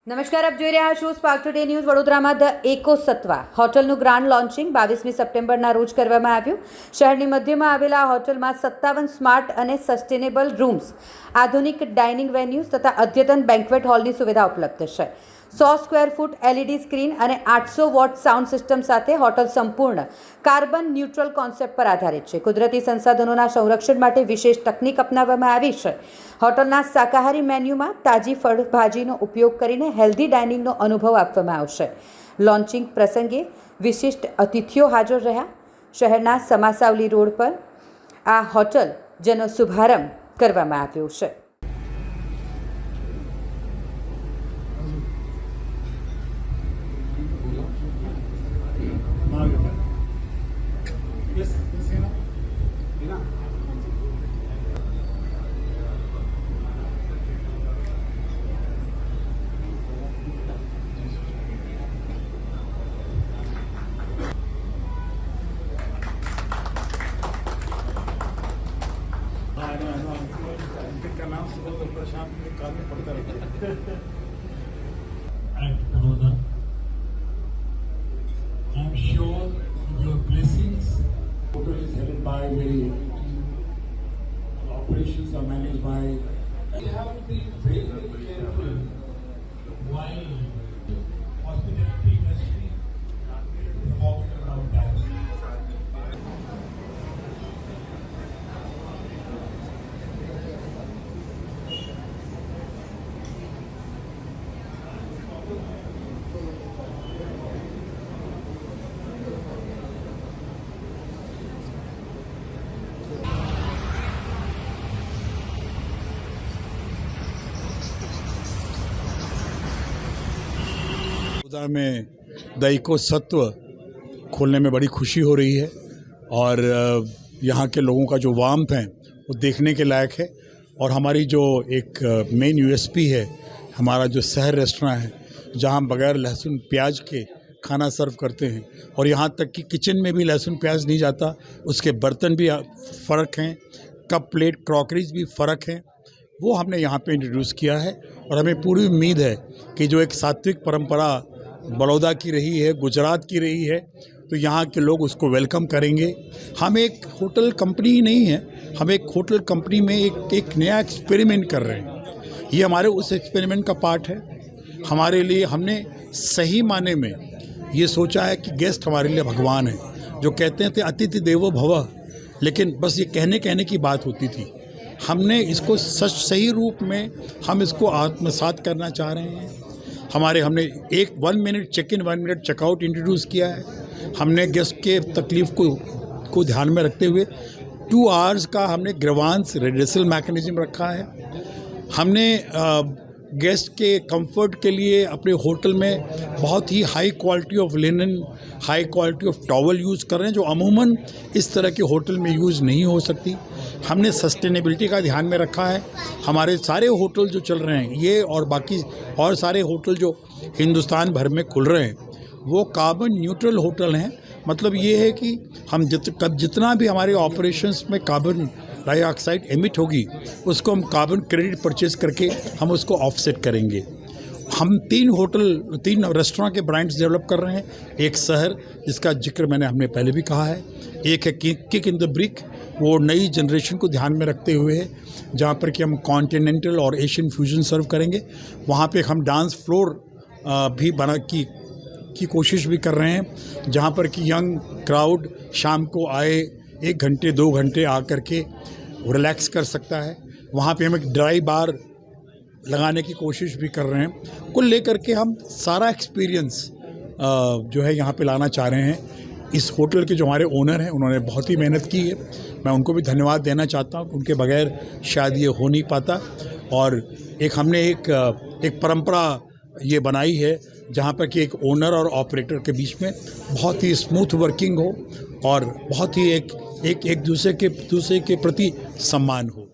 નમસ્કાર, આપ જોઈ રહ્યા છો સ્પાર્ક ટુડે ન્યૂઝ. વડોદરામાં ધ એકોસત્વા હોટલનું ગ્રાન્ડ લોન્ચિંગ 22મી સપ્ટેમ્બરના રોજ કરવામાં આવ્યું. શહેરની મધ્યમાં આવેલા આ હોટલમાં 57 સ્માર્ટ અને સસ્ટેનેબલ રૂમ્સ, આધુનિક ડાઇનિંગ વેન્યુઝ તથા અદ્યતન બેન્ક્વેટ હોલની સુવિધા ઉપલબ્ધ છે. 100 સ્ક્વેર ફૂટ એલઈડી સ્ક્રીન અને 800 વોટ સાઉન્ડ સિસ્ટમ સાથે હોટલ સંપૂર્ણ કાર્બન ન્યુટ્રલ કોન્સેપ્ટ પર આધારિત છે. કુદરતી સંસાધનોના સંરક્ષણ માટે વિશેષ તકનીક અપનાવવામાં આવી છે. હોટલના શાકાહારી મેન્યુમાં તાજી ફળભાજીનો ઉપયોગ કરીને હેલ્ધી ડાઇનિંગનો અનુભવ આપવામાં આવશે. લોન્ચિંગ પ્રસંગે વિશિષ્ટ અતિથિઓ હાજર રહ્યા. શહેરના સમાસાવલી રોડ પર આ હોટલ જેનો શુભારંભ કરવામાં આવ્યો છે. का नाम सुबह तो प्रशांत के कान में पड़ता रहता है. At Baroda, I am sure your blessings. Hotel is headed by very operations are managed by. You have to be very, very careful while hospitality industry revolves around that. में द इकोसत्व खोलने में बड़ी खुशी हो रही है और यहाँ के लोगों का जो वार्मथ है वो देखने के लायक है. और हमारी जो एक मेन यूएसपी है, हमारा जो शहर रेस्टोरेंट है जहाँ बगैर लहसुन प्याज के खाना सर्व करते हैं और यहाँ तक कि किचन में भी लहसुन प्याज नहीं जाता. उसके बर्तन भी फ़र्क हैं, कप प्लेट क्रॉकरीज भी फ़र्क हैं, वो हमने यहाँ पे इंट्रोड्यूस किया है. और हमें पूरी उम्मीद है कि जो एक सात्विक परंपरा बड़ौदा की रही है, गुजरात की रही है, तो यहाँ के लोग उसको वेलकम करेंगे. हम एक होटल कंपनी ही नहीं है, हम एक होटल कंपनी में एक नया एक्सपेरिमेंट कर रहे हैं. ये हमारे उस एक्सपेरिमेंट का पार्ट है. हमारे लिए हमने सही माने में ये सोचा है कि गेस्ट हमारे लिए भगवान है. जो कहते थे अतिथि देवो भव, लेकिन बस ये कहने की बात होती थी. हमने इसको सही रूप में हम इसको आत्मसात करना चाह रहे हैं. हमने 1 minute check in 1 minute checkout introduce किया है. हमने गेस्ट के तकलीफ़ को ध्यान में रखते हुए 2 आवर्स का हमने ग्रीवांस रेडिसल मैकेनिज्म रखा है. हमने गेस्ट के कंफर्ट के लिए अपने होटल में बहुत ही high quality of linen, high quality of towel use कर रहे हैं जो अमूमन इस तरह के होटल में यूज़ नहीं हो सकती. हमने सस्टेनेबिलिटी का ध्यान में रखा है. हमारे सारे होटल जो चल रहे हैं ये और बाकी और सारे होटल जो हिंदुस्तान भर में खुल रहे हैं वो कार्बन न्यूट्रल होटल हैं. मतलब ये है कि हम जितना भी हमारे ऑपरेशंस में कार्बन डाइऑक्साइड एमिट होगी उसको हम कार्बन क्रेडिट परचेज करके हम उसको ऑफसेट करेंगे. हम 3 रेस्टोरेंट के ब्रांड्स डेवलप कर रहे हैं. एक शहर जिसका जिक्र हमने पहले भी कहा है. एक है किक इन द ब्रिक, वो नई जनरेशन को ध्यान में रखते हुए है जहाँ पर कि हम कॉन्टिनेंटल और एशियन फ्यूजन सर्व करेंगे. वहाँ पे हम डांस फ्लोर भी बना की कोशिश भी कर रहे हैं जहाँ पर कि यंग क्राउड शाम को आए 1 घंटे 2 घंटे आकर के रिलैक्स कर सकता है. वहाँ पे हम एक ड्राई बार लगाने की कोशिश भी कर रहे हैं. कुल लेकर के हम सारा एक्सपीरियंस जो है यहाँ पे लाना चाह रहे हैं. इस होटल के जो हमारे ओनर हैं उन्होंने बहुत ही मेहनत की है. मैं उनको भी धन्यवाद देना चाहता हूँ. उनके बगैर शायद ये हो नहीं पाता. और हमने एक परंपरा ये बनाई है जहाँ पर कि एक ओनर और ऑपरेटर के बीच में बहुत ही स्मूथ वर्किंग हो और बहुत ही एक दूसरे के प्रति सम्मान हो.